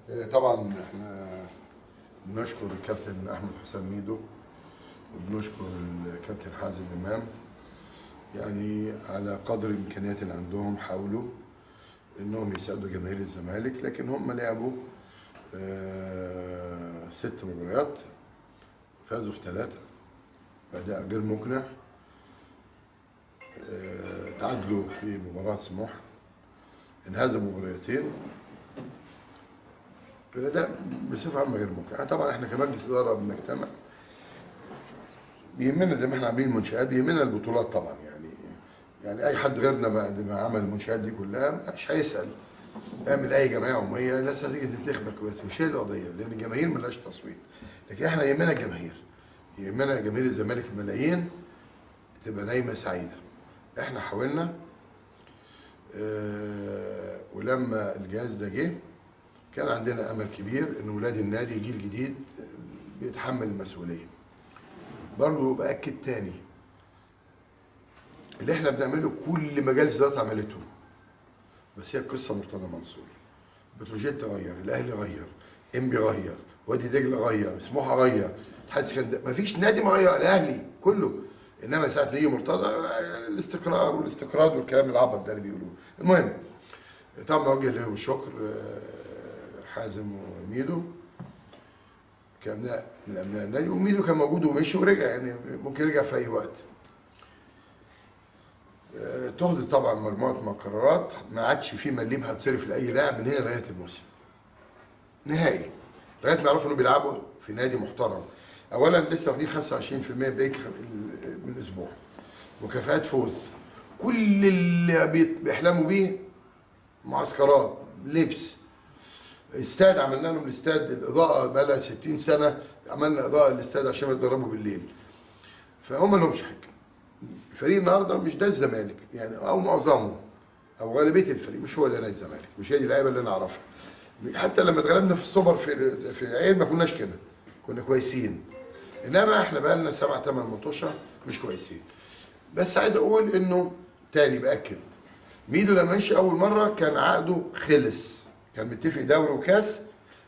طبعا احنا بنشكر الكابتن احمد حسام ميدو وبنشكر الكابتن حازم امام، يعني على قدر الامكانيات اللي عندهم حاولوا انهم يساعدوا جماهير الزمالك، لكن هم لعبوا 6 مباريات فازوا في 3 بأداء غير مقنع، تعادلوا في مباراة سموحة، انهزموا مباراتين، الأداء بصفة عامة غير مقنع. طبعا احنا كمجلس إدارة بنجتمع، بيهمنا زي ما احنا عاملين المنشآت بيهمنا البطولات طبعا، يعني اي حد غيرنا بعد ما عمل المنشآت دي كلها مش هيسأل اعمل اي جمعيه عموميه، الناس هتيجي تنتخبك، بس مش هي القضيه، لان الجماهير ملهاش تصويت، لكن احنا يهمنا الجماهير، يهمنا جماهير الزمالك الملايين تبقى نايمه سعيده. احنا حاولنا ولما الجهاز ده جه كان عندنا امل كبير ان ولاد النادي جيل جديد بيتحمل المسؤوليه. برضه باكد تاني اللي احنا بنعمله كل مجالس الاداره عملته، بس هي القصه مرتضى منصور. بتروجيت غير، الاهلي غير، انبي غير، وادي دجله غير، سموحه غير، اتحاد اسكندريه، مفيش نادي ما غير، الاهلي كله. انما ساعه ما يجي مرتضى الاستقرار والاستقراض والكلام العبط ده اللي بيقولوه. المهم طبعا بوجه لهم الشكر حازم وميدو كابناء من ابناء النادي، وميدو كان موجود ومشي ورجع، يعني ممكن يرجع في اي وقت. تخذ طبعا مجموعه قرارات، ما عادش في مليم هتصرف لاي لاعب من هنا لغايه الموسم نهائي، لغايه ما يعرفوا انهم بيلعبوا في نادي محترم. اولا لسه واخدين 25% بدايه من اسبوع، مكافآت فوز، كل اللي بيحلموا بيه، معسكرات، لبس، استاد عملنا لهم الاستاد، الاضاءه بقى لها 60 سنه عملنا اضاءه للاستاد عشان يتدربوا بالليل. فهم ما لهمش حاجه. الفريق النهارده مش ده الزمالك، يعني او معظمه او غالبيه الفريق مش هو ده نادي الزمالك، مش هي دي اللعيبه اللي انا اعرفها. حتى لما اتغلبنا في السوبر في عين ما كناش كده، كنا كويسين. انما احنا بقى لنا 7 8 ماتشات مش كويسين. بس عايز اقول انه تاني باكد، ميدو لما مشي اول مره كان عقده خلص، كان متفق دوري وكاس،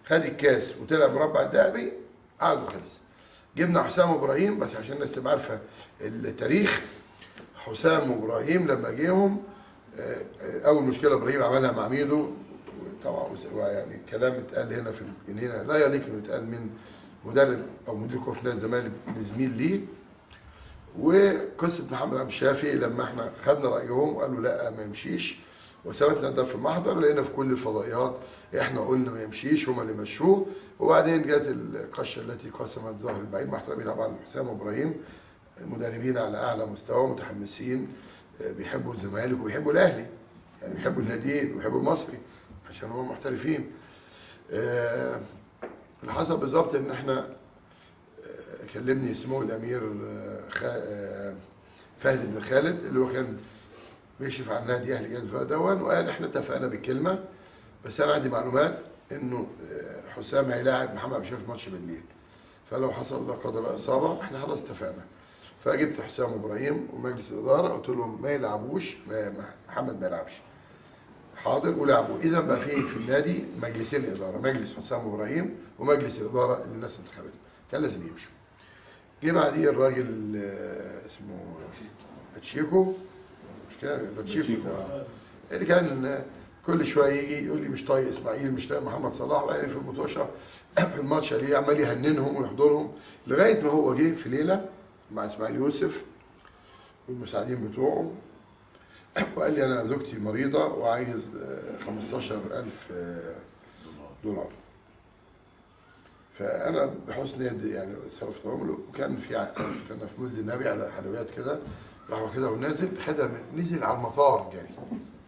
خد الكاس وطلع مربع الذهبي، عقده خلص. جبنا حسام ابراهيم، بس عشان الناس تبقى عارفه التاريخ، حسام وابراهيم لما جيهم اول مشكله ابراهيم عملها مع ميدو، طبعا يعني كلام اتقال هنا في هنا لا يليق انه يتقال من مدرب او مدير كوره في نادي الزمالك لزميل ليه. وقصه محمد عبد الشافي لما احنا خدنا رايهم وقالوا لا ما يمشيش، وثبتنا ده في المحضر، لقينا في كل الفضائيات احنا قلنا ما يمشيش، هم اللي مشوه. وبعدين جت القشه التي قسمت ظهر البعيد، مع احترامي طبعا حسام وابراهيم، مدربين على اعلى مستوى، متحمسين، بيحبوا الزمالك وبيحبوا الاهلي، يعني بيحبوا الناديين وبيحبوا المصري عشان هم محترفين. اللي حصل بالظبط ان احنا كلمني سمو الامير فهد بن خالد اللي هو كان بيشرف على النادي اهلي جاد فدوان، وقال احنا اتفقنا بالكلمه، بس انا عندي معلومات انه حسام هيلاعب محمد عبد الشافي في ماتش بالليل، فلو حصل لا قدر الله اصابه احنا خلاص اتفقنا. فجبت حسام ابراهيم ومجلس الاداره قلت لهم ما يلعبوش، محمد ما يلعبش. حاضر ولعبوا. اذا بقى في النادي مجلسين اداره، مجلس حسام ابراهيم ومجلس الاداره اللي الناس انتخبته، كان لازم يمشوا. جه بعديه الراجل اسمه باتشيكو، مش كده؟ باتشيكو اللي كان كل شويه يجي يقول لي مش طايق اسماعيل، مش طايق محمد صلاح، وقال في المطوشه في الماتش عليه عمال يهننهم ويحضرهم، لغايه ما هو جه في ليله مع اسماعيل يوسف والمساعدين بتوعه وقال لي انا زوجتي مريضه وعايز 15,000 دولار. فانا بحسن يد يعني صرفتهم له، وكان كنا في مولد النبي على حلويات كده، راح واخدها ونازل، خدها نزل على المطار جري،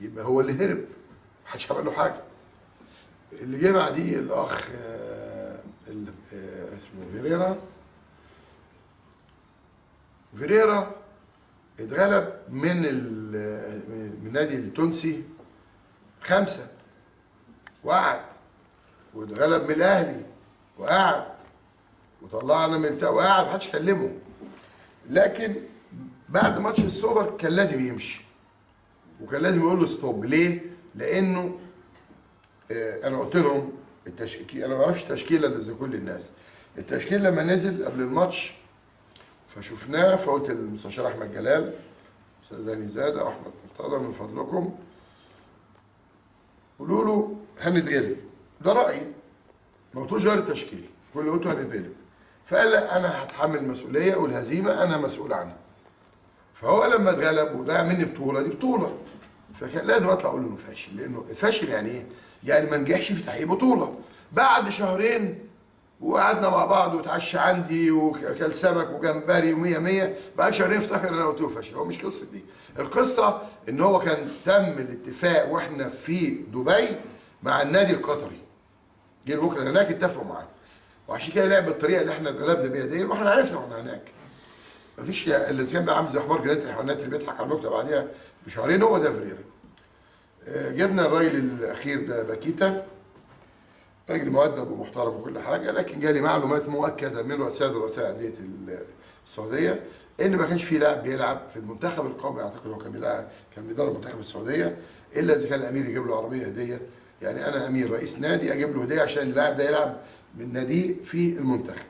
يبقى هو اللي هرب، محدش عمل له حاجه. اللي جه بعديه الاخ اسمه فيريرا اتغلب من النادي التونسي 5 وقعد، واتغلب من الاهلي وقعد، وطلعنا من بتاع وقعد، محدش كلمه. لكن بعد ماتش السوبر كان لازم يمشي، وكان لازم يقول له ستوب. ليه؟ لانه انا قلت لهم التشكيل انا ما اعرفش التشكيله اللي زي كل الناس. التشكيل لما نزل قبل الماتش فشفناه، فقلت للمستشار احمد جلال، استاذ هاني زاده، احمد مرتضى، من فضلكم قولوا له هنتغلب. ده رايي، ما قلتوش غير التشكيل، كل اللي قلته هنتغلب. فقال لا انا هتحمل المسؤوليه والهزيمه انا مسؤول عنها. فهو لما اتغلب وضيع مني بطوله، دي بطوله، فكان لازم اطلع اقول له انه فاشل. لانه الفاشل يعني ايه؟ يعني ما نجحش في تحقيق بطوله. بعد شهرين وقعدنا مع بعض واتعشى عندي وكل سمك وجمبري ومية مية، بعد شهرين افتكر ان انا قلت له فاشل. هو مش قصه دي، القصه ان هو كان تم الاتفاق واحنا في دبي مع النادي القطري. جه بكره هناك اتفقوا معاه، وعشان كده لعب بالطريقه اللي احنا اتغلبنا بيها دي، واحنا عرفنا واحنا هناك. مفيش اللي كان بقى عامل زي حمار جنينه الحيوانات اللي بيضحك على النكته بعديها بشهرين، هو ده فريرة. جبنا الراجل الاخير ده باكيتا، راجل مؤدب ومحترم وكل حاجه، لكن جالي معلومات مؤكده من رؤساء انديه السعوديه ان ما كانش في لاعب بيلعب في المنتخب القومي. اعتقد هو كان بيدرب منتخب السعوديه الا اذا كان الامير يجيب له عربيه هديه. يعني انا امير رئيس نادي اجيب له هديه عشان اللاعب ده يلعب من ناديه في المنتخب.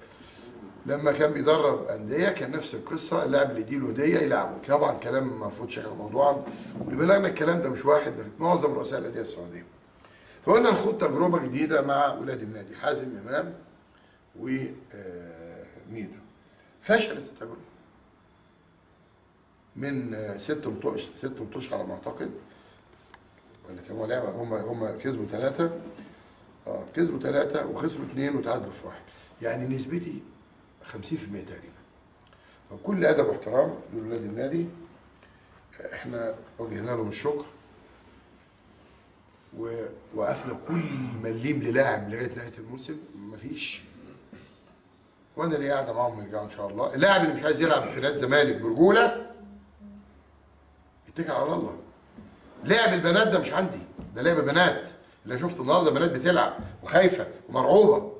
لما كان بيدرب انديه كان نفس القصه، اللاعب اللي يديله هديه يلعبه. طبعا كلام مرفوض شكل موضوعا، واللي بلغنا الكلام ده مش واحد، ده معظم رؤساء الانديه السعوديه. فقلنا نخوض تجربه جديده مع ولاد النادي حازم امام وميدو. فشلت التجربه من ست مطوش على ما اعتقد، ولا كانوا لعبه، هم كسبوا ثلاثه وخسروا اثنين وتعادلوا في واحد. يعني نسبتي 50% تقريبا. فبكل ادب واحترام لولاد النادي احنا وجهنا لهم الشكر، ووقفنا كل مليم للاعب لغايه نهايه الموسم، مفيش. وانا اللي قاعده معاهم يرجعوا ان شاء الله. اللاعب اللي مش عايز يلعب في نادي الزمالك برجوله يتكل على الله. لعب البنات ده مش عندي، ده لعب بنات. اللي شفت النهارده بنات بتلعب وخايفه ومرعوبه،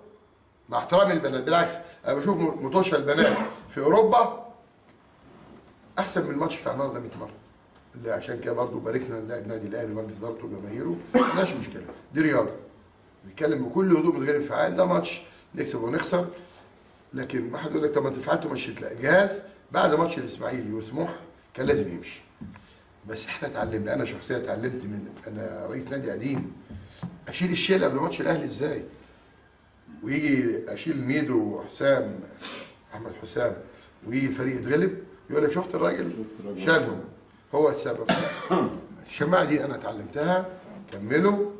مع احترامي للبنات. بالعكس انا بشوف مطوشه البنات في اوروبا احسن من الماتش بتاع النهارده 100 مره. اللي عشان كده برضه باركنا النادي الاهلي ومجلس ادارته وجماهيره، مالناش مشكله، دي رياضه. نتكلم بكل هدوء من غير انفعال، ده ماتش نكسب ونخسر. لكن ما حد يقول لك طب ما انت فعلت ومشيت. لا، الجهاز بعد ماتش الاسماعيلي وسموحه كان لازم يمشي. بس احنا اتعلمنا، انا شخصيا اتعلمت انا رئيس نادي قديم، اشيل الشيل قبل ماتش الاهلي ازاي. ويجي اشيل ميدو وحسام، احمد حسام، ويجي الفريق يتغلب يقول لك شفت الراجل شالهم، هو السبب. الشماعه دي انا اتعلمتها. كملوا،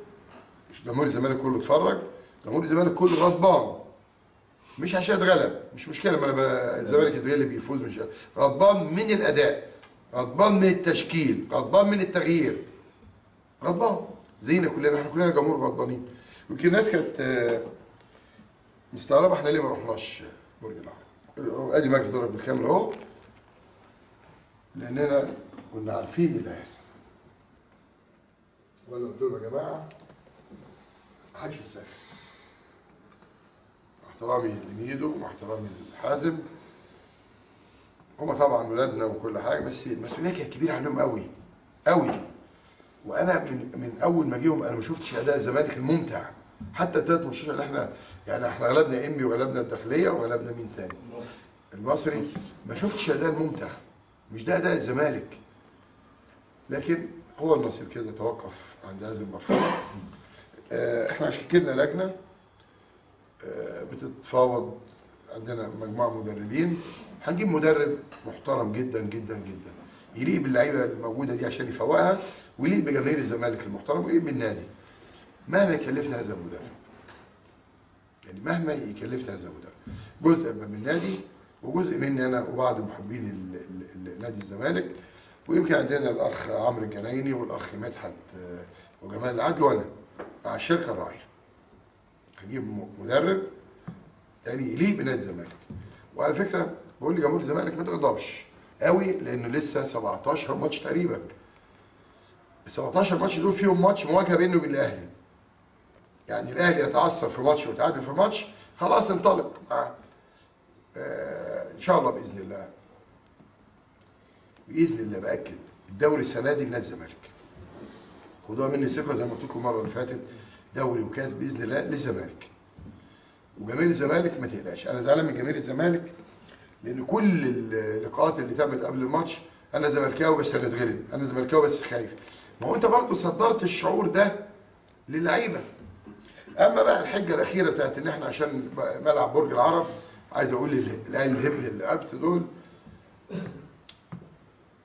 جمهور الزمالك كله اتفرج، جمهور الزمالك كله غضبان، مش عشان اتغلب، مش مشكله، ما انا الزمالك يتغلب يفوز، مش غضبان من الاداء، غضبان من التشكيل، غضبان من التغيير، غضبان زينا كلنا، احنا كلنا جمهور غضبانين. يمكن الناس كانت مستغربه احنا ليه ما رحناش برج العرب. ادي مجلس اداره بالكامل اهو، لاننا كنا عارفين ايه اللي هيحصل. وانا قلت لهم يا جماعه ما حدش يسافر، احترامي لميدو واحترامي لحازم، هما طبعا ولادنا وكل حاجه، بس المسؤوليه كانت كبيره عليهم قوي قوي. وانا من اول ما جيهم انا ما شفتش اداء الزمالك الممتع. حتى الثلاث ماتشات اللي احنا غلبنا انبي وغلبنا الداخليه وغلبنا مين تاني؟ المصري. ما شفتش اداء الممتع، مش ده اداء الزمالك. لكن هو النصيب كده توقف عند هذه المرحله. احنا شكلنا لجنه بتتفاوض، عندنا مجموعه مدربين، هنجيب مدرب محترم جدا جدا جدا يليق باللعيبه الموجوده دي عشان يفوقها، ويليق بجماهير الزمالك المحترم، ويليق بالنادي مهما يكلفنا هذا المدرب. يعني مهما يكلفنا هذا المدرب، جزء من النادي وجزء مني انا وبعض محبين نادي الزمالك. ويمكن عندنا الاخ عمرو الجنايني والاخ مدحت وجمال العدل وانا مع الشركه الراعيه. هجيب مدرب يعني يليق بنادي الزمالك. وعلى فكره بقول لجمهور الزمالك ما تغضبش قوي، لانه لسه 17 ماتش تقريبا. ال 17 ماتش دول فيهم ماتش مواجهه بينه وبين الاهلي. يعني الاهلي يتعثر في ماتش ويتعادل في ماتش، خلاص انطلق معاه. ان شاء الله باذن الله، باذن الله باكد الدوري السنه دي لنادي الزمالك. خدوها مني ثقه زي ما قلت لكم المره اللي فاتت، دوري وكاس باذن الله للزمالك. وجماهير الزمالك ما تقلقش، انا زعلان من جماهير الزمالك لان كل اللقاءات اللي تمت قبل الماتش انا زملكاوي بس هنتغلب، انا زملكاوي بس خايف. ما هو انت برضه صدرت الشعور ده للعيبه. اما بقى الحجه الاخيره بتاعت ان احنا عشان ملعب برج العرب، عايز اقول للاهلي الهبل اللي قبت دول،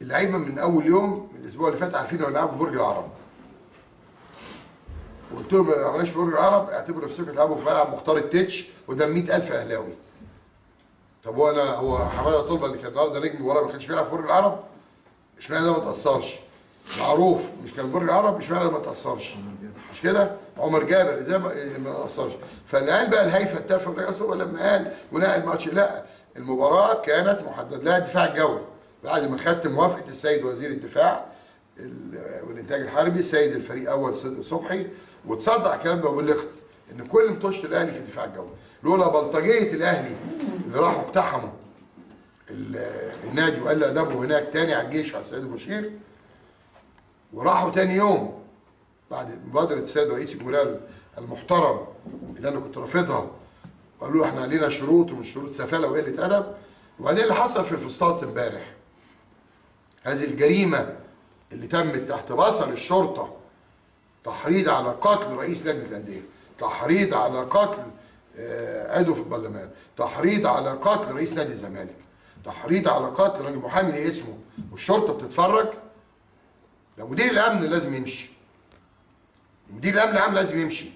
اللعيبه من اول يوم الاسبوع اللي فات عارفين انه يلعبوا في برج العرب. وقلت لهم ما عملناش في برج العرب اعتبروا نفسكم تلعبوا في ملعب مختار التتش قدام 100,000 اهلاوي. طب هو حماده طلبه اللي كان النهارده نجم ورا ما كانش بيلعب في برج العرب؟ اشمعنى ده ما تاثرش؟ معروف مش كان برج العرب، اشمعنى ده ما تاثرش؟ مش كده؟ عمر جابر ازاي ما تاثرش؟ فالعيال بقى الهايفه اتفق لما قال ونقل ماتش، لا، المباراه كانت محدد لها الدفاع الجوي بعد ما خدت موافقه السيد وزير الدفاع والانتاج الحربي السيد الفريق اول صبحي، وتصدق الكلام ده وبلغت ان كل مطوشه الاهلي في الدفاع الجوي. لولا بلطجيه الاهلي اللي راحوا اقتحموا النادي وقال ادبهم هناك تاني على الجيش على السيد المشير، وراحوا تاني يوم بعد مبادره السيد رئيس الجمهوريه المحترم اللي انا كنت رافضها، وقالوا له احنا علينا شروط ومش شروط سفاله وقله ادب. وبعدين اللي حصل في الفسطاط امبارح، هذه الجريمه اللي تمت تحت بصر الشرطه، تحريض على قتل رئيس لجنه الانديه، تحريض على قتل عضو في البرلمان، تحريض على قتل رئيس نادي الزمالك، تحريض على قتل راجل محامي ليه اسمه، والشرطه بتتفرج. ده مدير الامن لازم يمشي، مدير الامن العام لازم يمشي.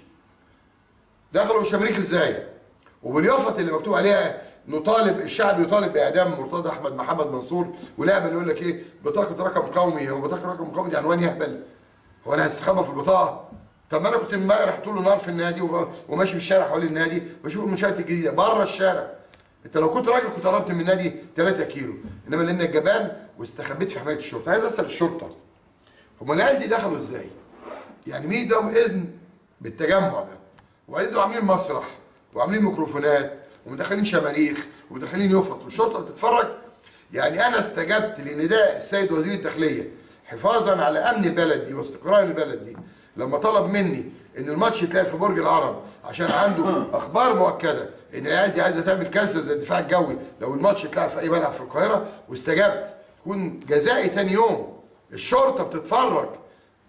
دخلوا الشماريخ ازاي؟ وباليافط اللي مكتوب عليها الشعب يطالب باعدام مرتضى احمد محمد منصور، ولعبه اللي يقول لك ايه بطاقه رقم قومي، هو بطاقه رقم قومي دي عنوان يهبل؟ هو انا هستخبى في البطاقه؟ طب ما انا كنت امبارح طول النهار في النادي وماشي في الشارع حوالين النادي بشوف المنشات الجديده بره الشارع. انت لو كنت راجل كنت قربت من النادي 3 كيلو، انما لانك جبان واستخبيت في حمايه الشرطه. عايز اسال الشرطه هم العيال دي دخلوا ازاي؟ يعني مين اداهم اذن بالتجمع ده؟ وبعدين دول عاملين مسرح وعاملين ميكروفونات ومدخلين شماريخ ومدخلين يفط والشرطه بتتفرج. يعني انا استجبت لنداء السيد وزير الداخليه حفاظا على امن البلد دي واستقرار البلد دي لما طلب مني ان الماتش يتلعب في برج العرب عشان عنده اخبار مؤكده ان العيال دي عايزه تعمل كارثه زي الدفاع الجوي لو الماتش اتلعب في اي ملعب في القاهره، واستجبت. يكون جزائي تاني يوم الشرطه بتتفرج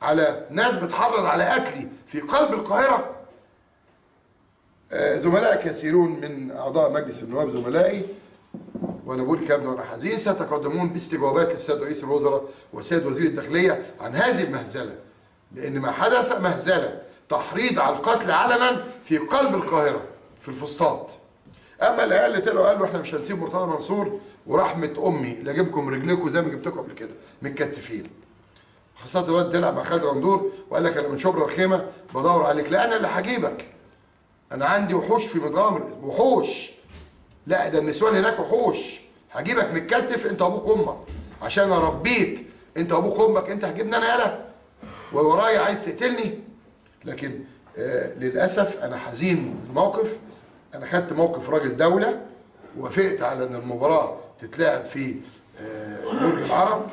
على ناس بتحرض على قتلي في قلب القاهره. زملاء كثيرون من اعضاء مجلس النواب زملائي، وانا بقول الكلام ده وانا حزين، سيتقدمون باستجوابات للسيد رئيس الوزراء والسيد وزير الداخليه عن هذه المهزله، لان ما حدث مهزله تحريض على القتل علنا في قلب القاهره في الفسطاط. اما العيال اللي طلعوا قالوا احنا مش هنسيب مرتضى منصور ورحمه امي لا اجيبكم رجليكم زي ما جبتكم قبل كده متكتفين. خاصه الواد طلع مع خالد غندور وقال لك انا من شبرا الخيمه بدور عليك. لا انا اللي هجيبك، انا عندي وحوش في متغامر، وحوش، لا ده النسوان هناك وحوش، هجيبك متكتف انت وابوك وامك عشان اربيك انت وابوك وامك. انت هتجيبني انا يالا وورايا عايز تقتلني؟ لكن للاسف انا حزين الموقف. انا خدت موقف راجل دوله ووافقت على ان المباراه تتلعب في برج العرب.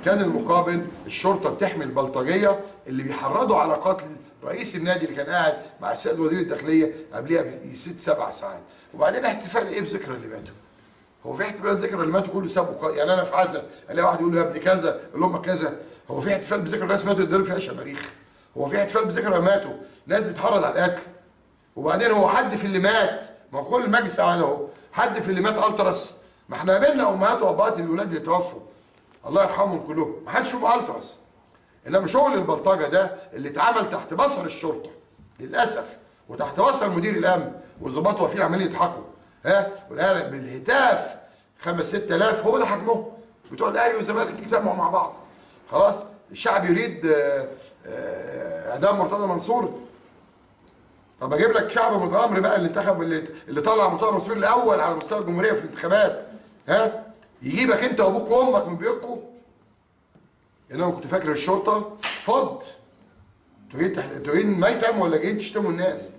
كان المقابل الشرطه بتحمي البلطجيه اللي بيحرضوا على قتل رئيس النادي اللي كان قاعد مع السيد وزير الداخليه قبلها ب6 7 ساعات. وبعدين احتفال ايه بذكرى اللي ماتوا؟ هو في احتفال ذكرى اللي ماتوا كله سابوا؟ يعني انا في عزا الاقي واحد يقول له يا ابني كذا اقول لهم كذا. هو في احتفال بذكرى الناس ماتوا يتضرب فيها شماريخ؟ هو في احتفال بذكرى ماتوا ناس بتحرض على الاكل؟ وبعدين هو حد في اللي مات، ما كل المجلس قاعد اهو، حد في اللي مات الترس؟ ما احنا قابلنا امهات وابهات الولاد اللي توفوا الله يرحمهم كلهم، ما حدش فيهم الترس. انما شغل البلطجه ده اللي اتعمل تحت بصر الشرطه للاسف وتحت بصر مدير الامن والظباط واقفين عمالين يضحكوا والعيال بالهتاف 5 6000 هو ده حجمهم. بتوع الاهلي والزمالك يجتمعوا مع بعض خلاص. الشعب يريد اعدام مرتضى منصور. طب اجيب لك شعب متغمر بقى اللي انتخب اللي طلع مرتضى منصور الاول على مستوى الجمهوريه في الانتخابات، يجيبك انت وابوك وامك من بيوتكم. انما كنت فاكر الشرطه فض، انتوا جايين ميتم ولا جايين تشتموا الناس؟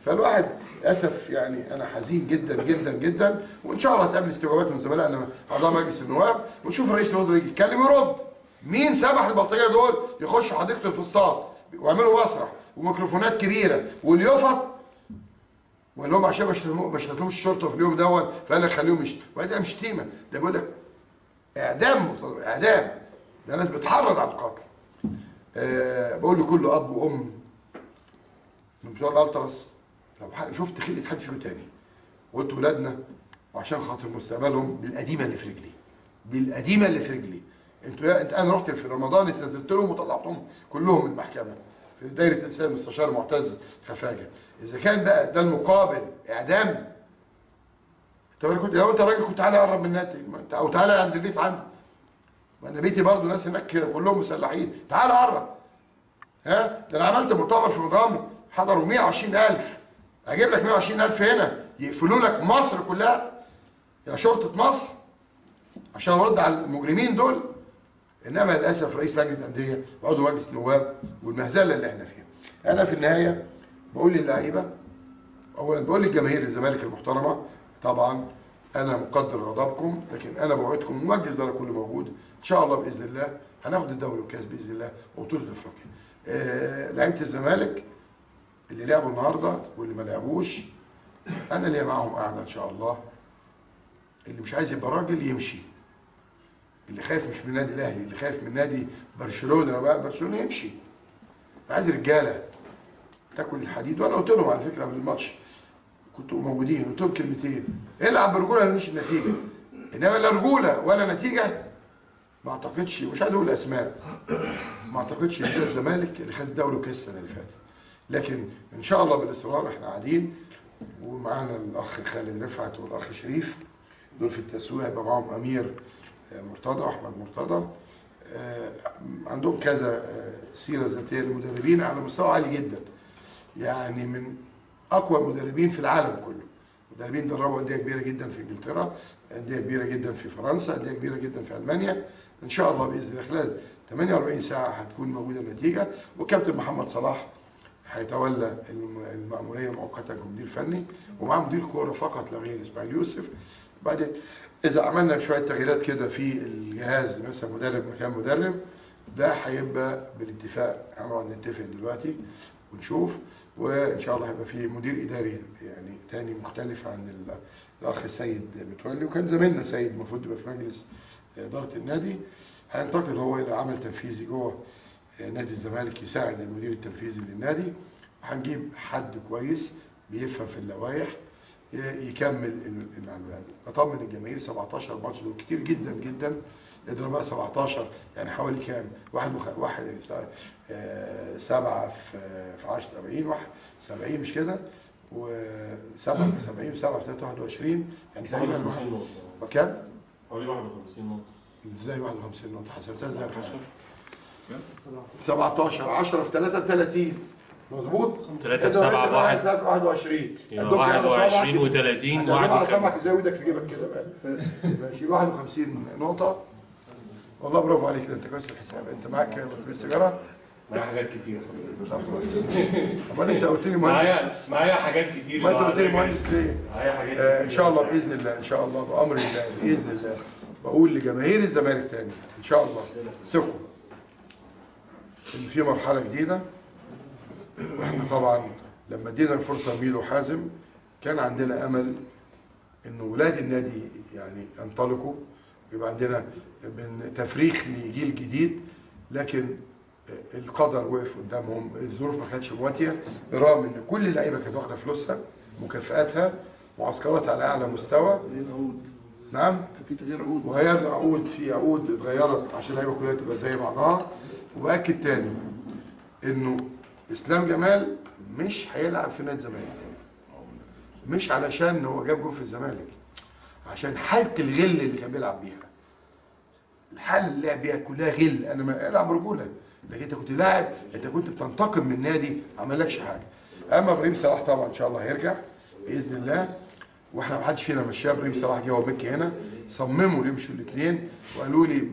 فالواحد للاسف يعني انا حزين جدا جدا جدا. وان شاء الله هتعمل استجوابات من زملائنا اعضاء مجلس النواب ونشوف رئيس الوزراء يجي يتكلم ويرد. مين سمح للبلطجيه دول يخشوا حديقه الفسطاط ويعملوا مسرح وميكروفونات كبيره واليفط، وقال لهم عشان ما شتموش الشرطه في اليوم دون، فقال لك خليهم يشتموا. وده مش شتيمه، ده بيقول لك اعدام، اعدام، ده ناس بتحرض على القتل. بقول لكل اب وام من بتوع الالتراس، لو شفت خلقه حد فيكم تاني وقلت ولادنا وعشان خاطر مستقبلهم بالقديمه اللي في رجلي، بالقديمه اللي في رجلي. انا رحت في رمضان اتنزلت لهم وطلعتهم كلهم من المحكمه في دايره الانسان المستشار معتز خفاجه. اذا كان بقى ده المقابل اعدام، طب انا كنت لو انت راجل كنت تعالى قرب من النادي او تعالى عند البيت عندي، ما انا بيتي برضه ناس هناك كلهم مسلحين، تعالى قرب. ها ده انا عملت مؤتمر في مغامر حضروا 120,000، اجيب لك 120,000 هنا يقفلوا لك مصر كلها يا شرطه مصر عشان ارد على المجرمين دول. انما للاسف رئيس لجنه انديه وعضو مجلس النواب والمهزله اللي احنا فيها. انا في النهايه بقول للعيبه، اولا بقول للجماهير الزمالك المحترمه، طبعا انا مقدر غضبكم، لكن انا بوعدكم المجلس ده كله موجود ان شاء الله باذن الله هناخد الدوري والكاس باذن الله وبطوله افريقيا. لعيبه الزمالك اللي لعبوا النهارده واللي ما لعبوش انا اللي معاهم قاعده ان شاء الله. اللي مش عايز يبقى راجل يمشي، اللي خايف مش من النادي الاهلي، اللي خايف من نادي برشلونه بقى برشلونه يمشي. عايز رجاله تاكل الحديد. وانا قلت لهم على فكره قبل الماتش كنتوا موجودين، قلت لهم كلمتين، العب برجوله ماليش النتيجه، انما لا رجوله ولا نتيجه ما اعتقدش، مش عايز اقول اسماء، ما اعتقدش ان ده الزمالك اللي خد الدوري وكاس السنه اللي فاتت. لكن ان شاء الله بالاصرار احنا قاعدين، ومعانا الاخ خالد رفعت والاخ شريف دول في التسويق، هيبقى معاهم امير مرتضى واحمد مرتضى، عندهم كذا سيره ذاتيه للمدربين على مستوى عالي جدا، يعني من اقوى المدربين في العالم كله. مدربين دربوا انديه كبيره جدا في انجلترا، انديه كبيره جدا في فرنسا، انديه كبيره جدا في المانيا. ان شاء الله باذن الله خلال 48 ساعه هتكون موجوده النتيجه. والكابتن محمد صلاح هيتولى المأموريه مؤقتا كمدير فني، ومعاه مدير كوره فقط لا غير اسماعيل يوسف. بعدين اذا عملنا شويه تغييرات كده في الجهاز، مثلا مدرب مكان مدرب، ده هيبقى بالاتفاق، هنقعد نتفق دلوقتي ونشوف، وان شاء الله هيبقى في مدير اداري يعني تاني مختلف عن الاخ سيد متولي، وكان زميلنا سيد المفروض يبقى في مجلس اداره النادي، هينتقل هو الى عمل تنفيذي جوه نادي الزمالك يساعد المدير التنفيذي للنادي. هنجيب حد كويس بيفهم في اللوائح يكمل المعلومات دي. بطمن الجماهير 17 ماتش دول كتير جدا جدا، اضرب بقى 17 يعني حوالي كام؟ واحد 7 في 10 70 مش كده؟ و7 في 70 7 في 23 يعني تقريبا 51 نقطة. كام؟ حوالي 51 نقطة. ازاي 51 نقطة؟ حسبتها ازاي؟ 17 10 في 33 مظبوط؟ 3 في 7 1 21 21 و30 على سمك ازاي وايدك في جيبك كده بقى. ماشي 51 نقطة. والله برافو عليك، انت كويس في الحساب. انت معاك بكالوريوس تجارة؟ معايا حاجات كتير. امال انت قلت لي مهندس؟ معايا حاجات كتير. ما انت قلت لي مهندس ليه؟ معايا حاجات كتير. ان شاء الله باذن الله، ان شاء الله بامر الله باذن الله. بقول لجماهير الزمالك تاني ان شاء الله ثقوا ان في مرحلة جديدة. واحنا طبعا لما ادينا الفرصه لميدو حازم كان عندنا امل انه ولاد النادي يعني ينطلقوا، يبقى عندنا من تفريخ لجيل جديد، لكن القدر وقف قدامهم، الظروف ما كانتش مواتيه، برغم ان كل اللعيبه كانت واخده فلوسها، مكافئاتها، معسكرات على اعلى مستوى. نعم؟ كان في تغيير عقود وغيرنا عقود، في عقود اتغيرت عشان اللعيبه كلها تبقى زي بعضها. وباكد تاني انه اسلام جمال مش هيلعب في نادي الزمالك تاني، مش علشان هو جاب جول في الزمالك، عشان حاله الغل اللي كان بيلعب بيها، الحاله اللي لعب بيها كلها غل. انا ما العب رجوله، لكن انت كنت لاعب، انت كنت بتنتقم من نادي ما عملكش حاجه. اما ابراهيم صلاح طبعا ان شاء الله هيرجع باذن الله، واحنا ما حدش فينا مشاه. ابراهيم صلاح جه ومكي هنا صمموا يمشوا الاثنين وقالوا لي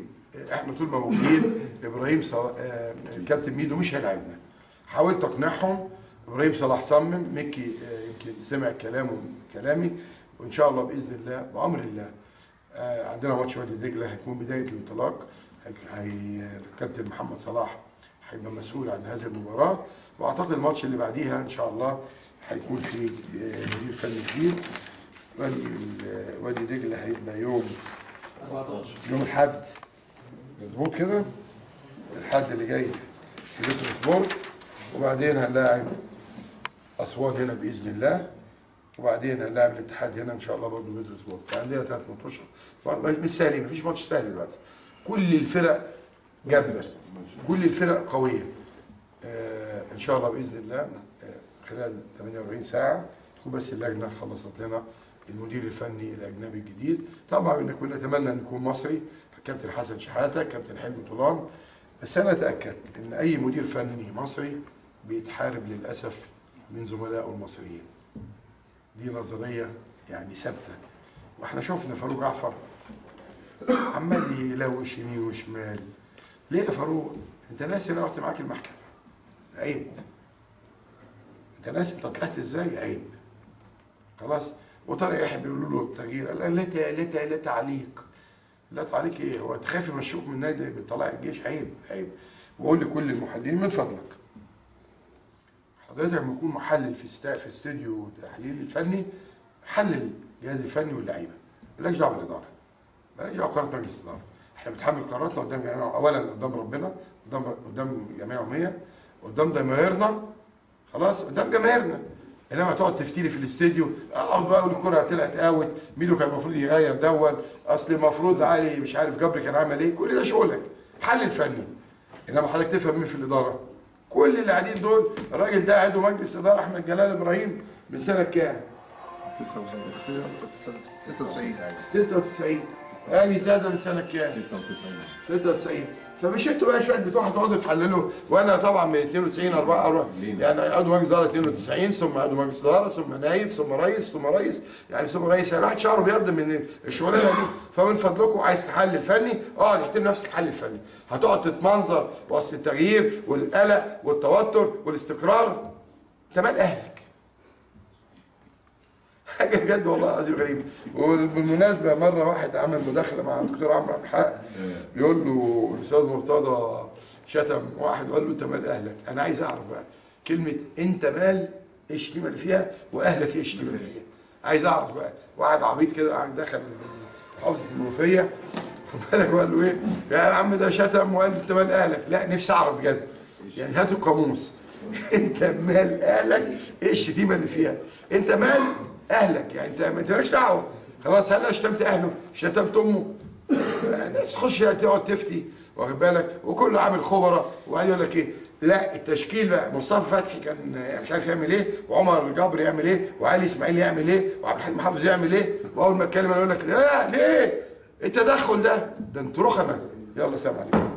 احنا طول ما موجودين ابراهيم صلاح الكابتن ميدو مش هيلعبنا. حاولت اقنعهم، ابراهيم صلاح صمم، مكي يمكن سمع كلامي، وان شاء الله باذن الله بامر الله عندنا ماتش وادي دجله هيكون بدايه الانطلاق. الكابتن محمد صلاح هيبقى مسؤول عن هذه المباراه، واعتقد الماتش اللي بعديها ان شاء الله هيكون في مدير فني جديد. وادي دجله هيبقى يوم 14 يوم الاحد، مظبوط كده؟ الحد اللي جاي في بيتر سبورت، وبعدين هنلاعب اسوان هنا باذن الله، وبعدين هنلاعب الاتحاد هنا ان شاء الله برضه بيتر سبورت. عندنا 3 ماتشات مش سهلين، مفيش ماتش سهل دلوقتي. كل الفرق جامده، كل الفرق قويه. ان شاء الله باذن الله خلال 48 ساعه تكون بس اللجنه خلصت لنا المدير الفني الاجنبي الجديد. طبعا كنا نتمنى ان يكون مصري، كابتن حسن شحاته، كابتن حلمي طولان، بس انا اتاكد ان اي مدير فني مصري بيتحارب للاسف من زملائه المصريين. دي نظريه يعني ثابته، واحنا شفنا فاروق جعفر عمال يلوش يمين وشمال. ليه يا فاروق؟ انت ناسي انا رحت معاك المحكمه؟ عيب. انت ناسي انت طلعت ازاي؟ عيب. خلاص. وطارق يحيى بيقولوا له التغيير، قال لا تعليق. لا تعليق ايه؟ هو انت خايف يمشوك من نادي من طلائع الجيش؟ عيب عيب. واقول لكل المحللين من فضلك حضرتك لما يكون محلل في استوديو تحليل الفني، حلل الجهاز الفني واللعيبه، مالكش دعوه بالاداره، مالكش دعوه بقرارات مجلس الاداره. احنا بنتحمل قراراتنا قدام جميع، اولا قدام ربنا، قدام جميع عمية، قدام جماهيرنا، خلاص، قدام جماهيرنا. انما تقعد تفتيلي في الاستديو، اقعد بقى اقول الكره طلعت اوت، ميدو كان المفروض يغير دون، اصل المفروض علي مش عارف جبري كان عمل ايه، كل ده شغلك حل فني. انما حضرتك تفهم مين في الاداره؟ كل اللي قاعدين دول، الراجل ده عضو مجلس اداره احمد جلال ابراهيم من سنه كام؟ 96. اني زاده من سنه كام؟ 96. فمش انتوا بقى شويه بتوع تقعدوا تحللوا، وانا طبعا من 92 4 يعني عضو مجلس اداره 92، ثم عضو مجلس اداره، ثم نائب، ثم رئيس، يعني الواحد شعره بيض من الشغلانه دي. فمن فضلكم عايز تحلل فني، اقعد احترم نفسك حلل فني. هتقعد تتمنظر وسط التغيير والقلق والتوتر والاستقرار، انت مال اهلك. حاجه بجد والله العظيم غريبه. وبالمناسبه مره واحد عمل مداخله مع الدكتور عمرو عبد الحق، بيقول له الاستاذ مرتضى شتم واحد وقال له انت مال اهلك. انا عايز اعرف بقى كلمه انت مال ايه الشتيمه اللي فيها، واهلك ايه الشتيمه اللي فيها؟ عايز اعرف بقى. واحد عبيط كده دخل محافظه المنوفيه، خد بالك، وقال له ايه؟ يا عم ده شتم وقال انت مال اهلك. لا، نفسي اعرف بجد، يعني هاتوا القاموس. انت مال اهلك ايه الشتيمه اللي فيها؟ انت مال اهلك، يعني انت مالكش دعوه. خلاص، هل شتمت اهله؟ شتمت امه؟ الناس تخش تقعد تفتي، واخد بالك، وكله عامل خبراء، وقال يقول لك ايه؟ لا، التشكيل بقى مصطفى فتحي كان مش عارف يعمل ايه، وعمر جبر يعمل ايه، وعلي اسماعيل يعمل ايه، وعبد الحليم حافظ يعمل ايه، واول ما اتكلم انا اقول لك لا ليه؟ التدخل ده انتوا رخمه. يلا سلام عليكم.